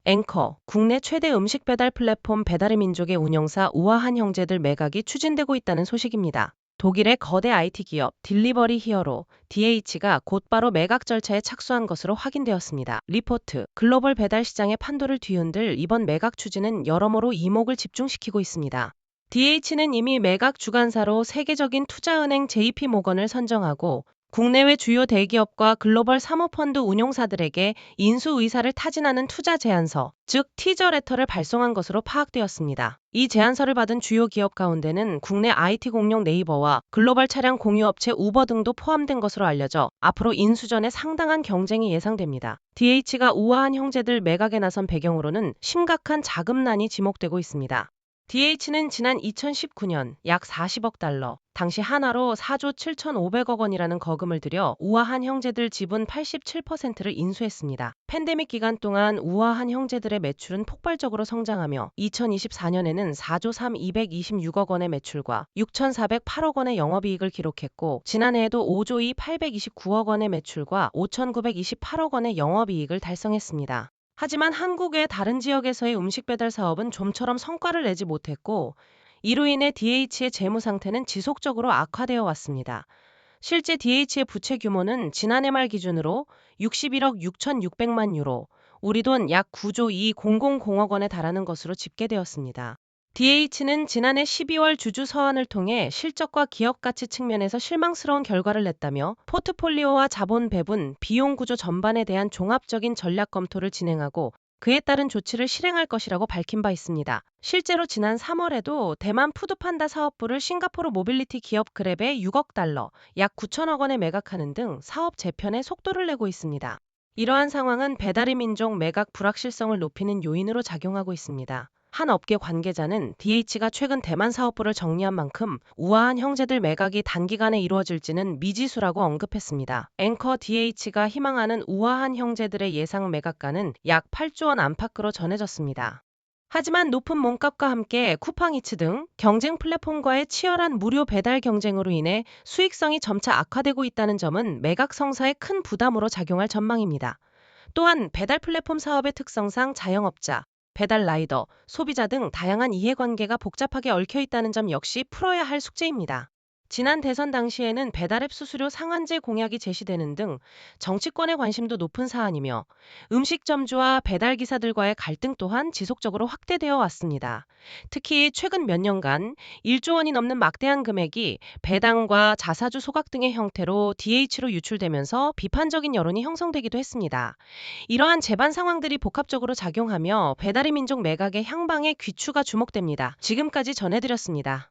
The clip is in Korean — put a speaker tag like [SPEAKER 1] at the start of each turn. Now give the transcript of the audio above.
[SPEAKER 1] 앵커, 국내 최대 음식 배달 플랫폼 배달의 민족의 운영사 우아한 형제들 매각이 추진되고 있다는 소식입니다. 독일의 거대 IT 기업 딜리버리 히어로 DH가 곧바로 매각 절차에 착수한 것으로 확인되었습니다. 리포트, 글로벌 배달 시장의 판도를 뒤흔들 이번 매각 추진은 여러모로 이목을 집중시키고 있습니다. DH는 이미 매각 주관사로 세계적인 투자은행 JP모건을 선정하고 국내외 주요 대기업과 글로벌 사모펀드 운용사들에게 인수 의사를 타진하는 투자 제안서, 즉 티저 레터를 발송한 것으로 파악되었습니다. 이 제안서를 받은 주요 기업 가운데는 국내 IT 공룡 네이버와 글로벌 차량 공유업체 우버 등도 포함된 것으로 알려져 앞으로 인수 전에 상당한 경쟁이 예상됩니다. DH가 우아한 형제들 매각에 나선 배경으로는 심각한 자금난이 지목되고 있습니다. DH는 지난 2019년 약 40억 달러, 당시 한화로 4조 7,500억 원이라는 거금을 들여 우아한 형제들 지분 87%를 인수했습니다. 팬데믹 기간 동안 우아한 형제들의 매출은 폭발적으로 성장하며 2024년에는 4조 226억 원의 매출과 6,408억 원의 영업이익을 기록했고 지난해에도 5조 829억 원의 매출과 5,928억 원의 영업이익을 달성했습니다. 하지만 한국의 다른 지역에서의 음식 배달 사업은 좀처럼 성과를 내지 못했고 이로 인해 DH의 재무 상태는 지속적으로 악화되어 왔습니다. 실제 DH의 부채 규모는 지난해 말 기준으로 61억 6,600만 유로, 우리 돈 약 9조 2,000억 원에 달하는 것으로 집계되었습니다. DH는 지난해 12월 주주 서한을 통해 실적과 기업 가치 측면에서 실망스러운 결과를 냈다며 포트폴리오와 자본 배분, 비용 구조 전반에 대한 종합적인 전략 검토를 진행하고 그에 따른 조치를 실행할 것이라고 밝힌 바 있습니다. 실제로 지난 3월에도 대만 푸드판다 사업부를 싱가포르 모빌리티 기업 그랩에 6억 달러, 약 9천억 원에 매각하는 등 사업 재편에 속도를 내고 있습니다. 이러한 상황은 배달의 민족 매각 불확실성을 높이는 요인으로 작용하고 있습니다. 한 업계 관계자는 DH가 최근 대만 사업부를 정리한 만큼 우아한 형제들 매각이 단기간에 이루어질지는 미지수라고 언급했습니다. 앵커 DH가 희망하는 우아한 형제들의 예상 매각가는 약 8조 원 안팎으로 전해졌습니다. 하지만 높은 몸값과 함께 쿠팡이츠 등 경쟁 플랫폼과의 치열한 무료 배달 경쟁으로 인해 수익성이 점차 악화되고 있다는 점은 매각 성사에 큰 부담으로 작용할 전망입니다. 또한 배달 플랫폼 사업의 특성상 자영업자, 배달 라이더, 소비자 등 다양한 이해관계가 복잡하게 얽혀 있다는 점 역시 풀어야 할 숙제입니다. 지난 대선 당시에는 배달앱 수수료 상한제 공약이 제시되는 등 정치권의 관심도 높은 사안이며 음식점주와 배달기사들과의 갈등 또한 지속적으로 확대되어 왔습니다. 특히 최근 몇 년간 1조 원이 넘는 막대한 금액이 배당과 자사주 소각 등의 형태로 DH로 유출되면서 비판적인 여론이 형성되기도 했습니다. 이러한 재반 상황들이 복합적으로 작용하며 배달의 민족 매각의 향방에 귀추가 주목됩니다. 지금까지 전해드렸습니다.